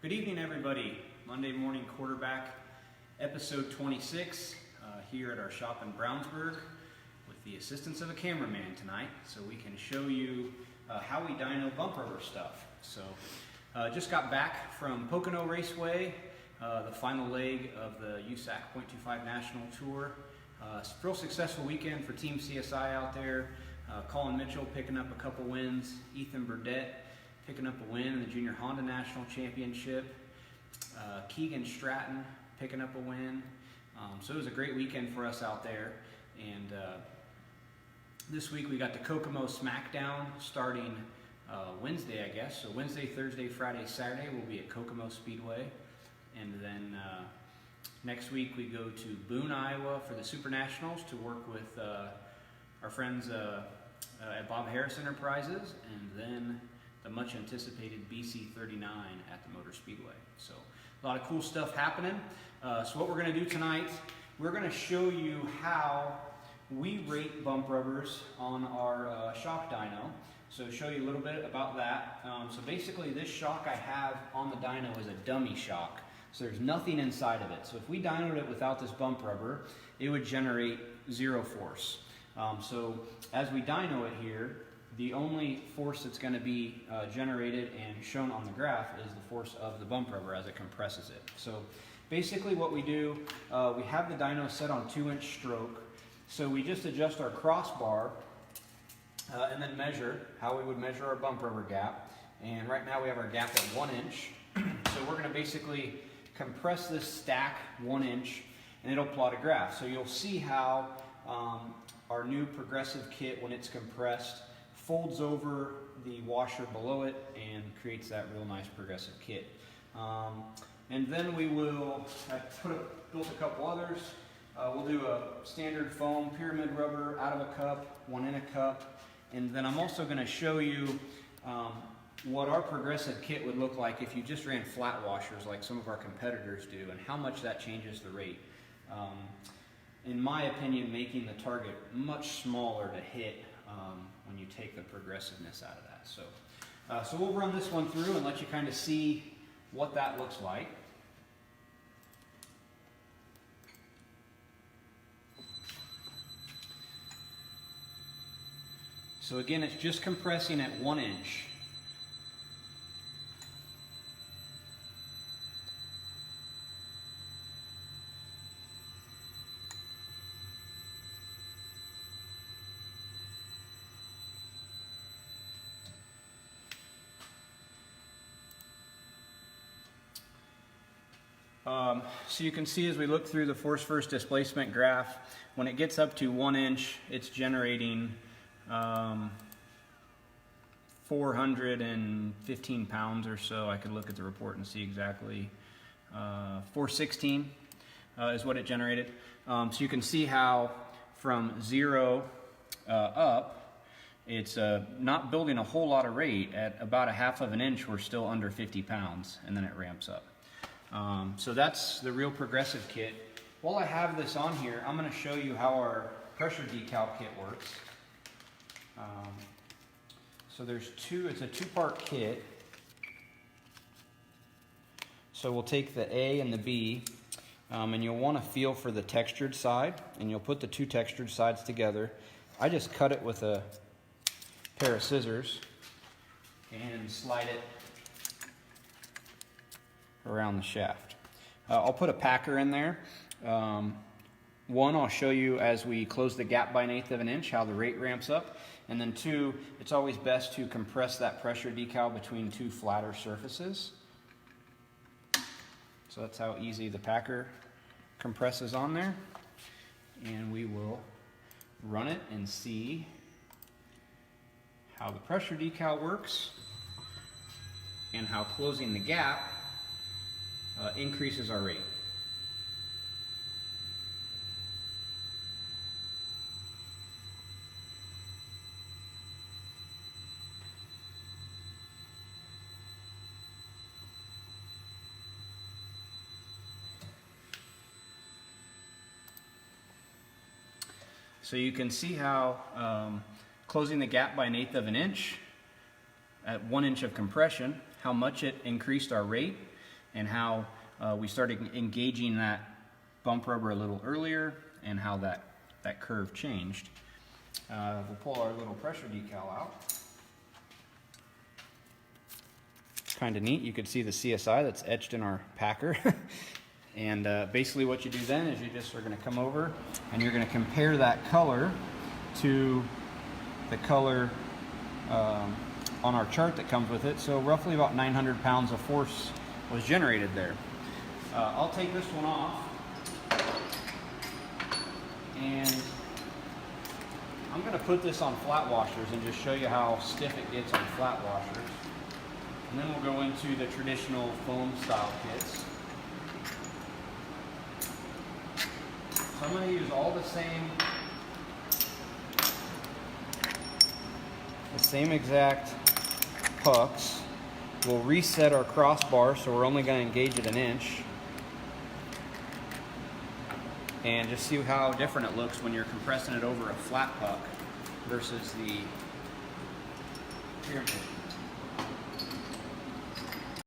Good evening, everybody. Monday morning quarterback, episode 26, here at our shop in Brownsburg with the assistance of a cameraman tonight, so we can show you how we dyno bump rubber stuff. So, just got back from Pocono Raceway, the final leg of the USAC .25 National Tour. Real successful weekend for Team CSI out there. Colin Mitchell picking up a couple wins, Ethan Burdett picking up a win in the Junior Honda National Championship, Keegan Stratton picking up a win. So it was a great weekend for us out there. And this week we got the Kokomo Smackdown starting Wednesday, I guess. So Wednesday, Thursday, Friday, Saturday we'll be at Kokomo Speedway. And then next week we go to Boone, Iowa for the Super Nationals to work with our friends at Bob Harris Enterprises, and then the much anticipated BC 39 at the Motor Speedway. So a lot of cool stuff happening. So what we're going to do tonight, we're going to show you how we rate bump rubbers on our shock dyno. So show you a little bit about that. So basically this shock I have on the dyno is a dummy shock. So there's nothing inside of it. So if we dynoed it without this bump rubber, it would generate zero force. So as we dyno it here, the only force that's going to be generated and shown on the graph is the force of the bump rubber as it compresses it. So basically what we do, we have the dyno set on 2-inch stroke. So we just adjust our crossbar and then measure how we would measure our bump rubber gap. And right now we have our gap at 1 inch. So we're going to basically compress this stack 1 inch and it'll plot a graph. So you'll see how our new progressive kit, when it's compressed, folds over the washer below it and creates that real nice progressive kit. And then we will, built a couple others. We'll do a standard foam pyramid rubber out of a cup, one in a cup. And then I'm also going to show you what our progressive kit would look like if you just ran flat washers like some of our competitors do, and how much that changes the rate. In my opinion, making the target much smaller to hit when you take the progressiveness out of that. So we'll run this one through and let you kind of see what that looks like. So again, it's just compressing at 1 inch. So you can see as we look through the force versus displacement graph, when it gets up to 1 inch, it's generating 415 pounds or so. I could look at the report and see exactly. 416 is what it generated. So you can see how from 0 up, it's not building a whole lot of rate. At about 1/2 of an inch, we're still under 50 pounds, and then it ramps up. So that's the real progressive kit. While I have this on here, I'm going to show you how our pressure decal kit works. So there's it's a 2-part kit. So we'll take the A and the B, and you'll want to feel for the textured side, and you'll put the 2 textured sides together. I just cut it with a pair of scissors and slide it around the shaft. I'll put a packer in there. One, I'll show you as we close the gap by 1/8 of an inch how the rate ramps up. And then 2, it's always best to compress that pressure decal between 2 flatter surfaces. So that's how easy the packer compresses on there. And we will run it and see how the pressure decal works and how closing the gap increases our rate. So you can see how closing the gap by 1/8 of an inch at 1 inch of compression, how much it increased our rate. and how we started engaging that bump rubber a little earlier and how that curve changed. We'll pull our little pressure decal out. Kind of neat. You could see the CSI that's etched in our packer. And basically what you do then is you just are going to come over and you're going to compare that color to the color on our chart that comes with it. So roughly about 900 pounds of force was generated there. I'll take this one off, and I'm going to put this on flat washers and just show you how stiff it gets on flat washers. And then we'll go into the traditional foam style kits. So I'm going to use all the same exact pucks. We'll reset our crossbar, so we're only going to engage at 1 inch. And just see how different it looks when you're compressing it over a flat puck versus the pyramid.